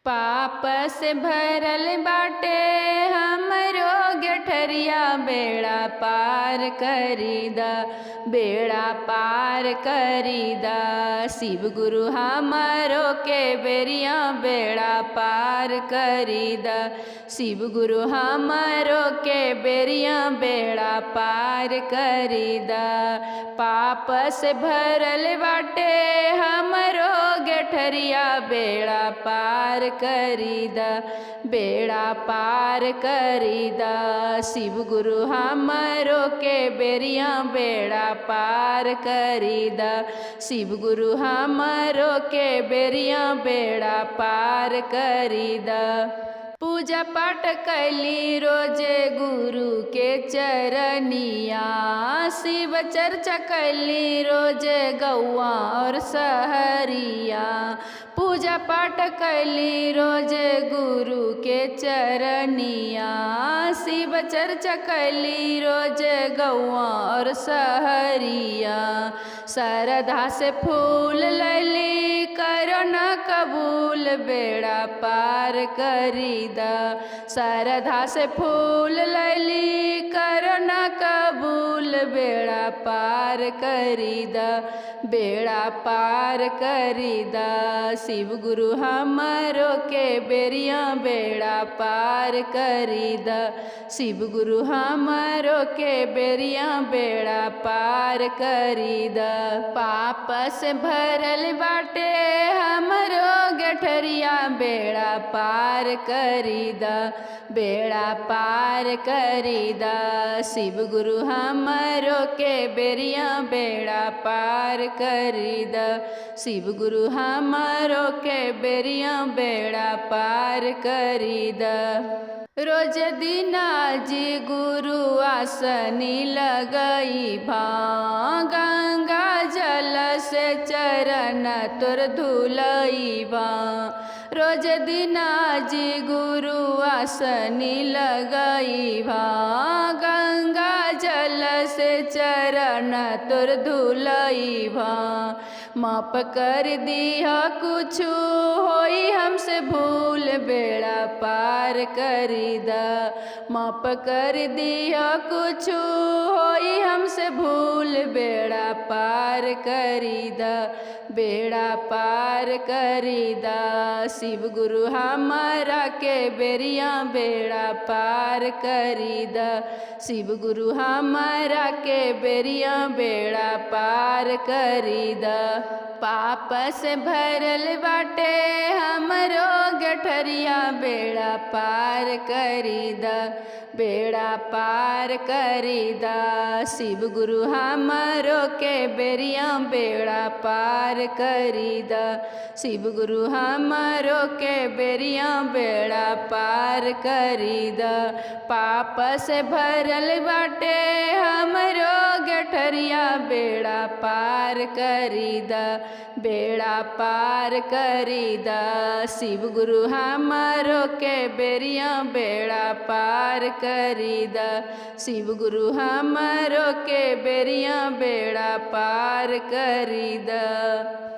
पाप से भरल बाटे हमरो गठरिया, बेड़ा पार करी दा, बेड़ा पार करी दा। शिव गुरु हमारो के बेरिया, बेड़ा पार करी दा। शिव गुरु हमारो के बेरिया, बेड़ा पार करी दा। पाप से भरल बाटे हमरो गठरिया, बेड़ा पार करी दा, बेड़ा पार करी दा। शिव गुरु हमारो के बेरिया, बेड़ा पार करी दा। शिव गुरु हमारो के बेरिया, बेड़ा पार करी दा। पूजा पाठ कैली रोजे गुरु के चरनिया, शिव चर्चा कैली रोजे गौआ और सहरिया। पूजा पाठ कैली रोजे गुरु के चरनिया, शिव चर्चा कैली रोजे गौआ और सहरिया। श्रद्धा से फूल लैली करो न कबूल, बेड़ा पार करी दा। श्रद्धा से फूल लैली करो न कबूल, बेड़ा पार करी दा, बेड़ा पार करी दा। शिव गुरु हमारो के बेरिया, बेड़ा पार करी दा। शिव गुरु हमारो के बेरिया, बेड़ा पार करी दा। पाप से भरल बाटे हमरो गठरिया, बेड़ा पार करी दा, बेड़ा पार करी दा। शिव गुरु हमारो के बेरिया, बेड़ा पार करी दा। शिव गुरु हमारो के बेरिया, बेड़ा पार करी दा। रोज दिन जी गुरु आसनी लगई भा, गंगा जल से चरण तोर धुलई बा। रोज दिन जी गुरु आसनी लगई भा, गंगा जल से चरण तोर धुलई भा। माफ कर दिया कुछ होई हमसे भूल, बेड़ा पार करी दा। माफ कर दिया कुछ होई हमसे भूल, बेड़ा पार करी दा, बेड़ा पार करी दा। शिव गुरु हमारा के बेरिया, बेड़ा पार करी दा। शिव गुरु हमारा के बेरिया, बेड़ा पार करी दा। पाप से भरल बाटे हमरो गठरिया, बेड़ा पार करी दा, बेड़ा पार करी दा। शिव गुरु हमारो के बेरिया, बेड़ा पार करी दा। शिव गुरु हमारो के बेरिया, बेड़ा पार करी दा। पाप से भरल बाटे हमरो गठरिया, बेड़ा पार करी दा, बेड़ा पार करी दा। शिव गुरु हमारो के बेरिया, बेड़ा पार करी दा। शिव गुरु हमारो के बेरिया, बेड़ा पार करी दा।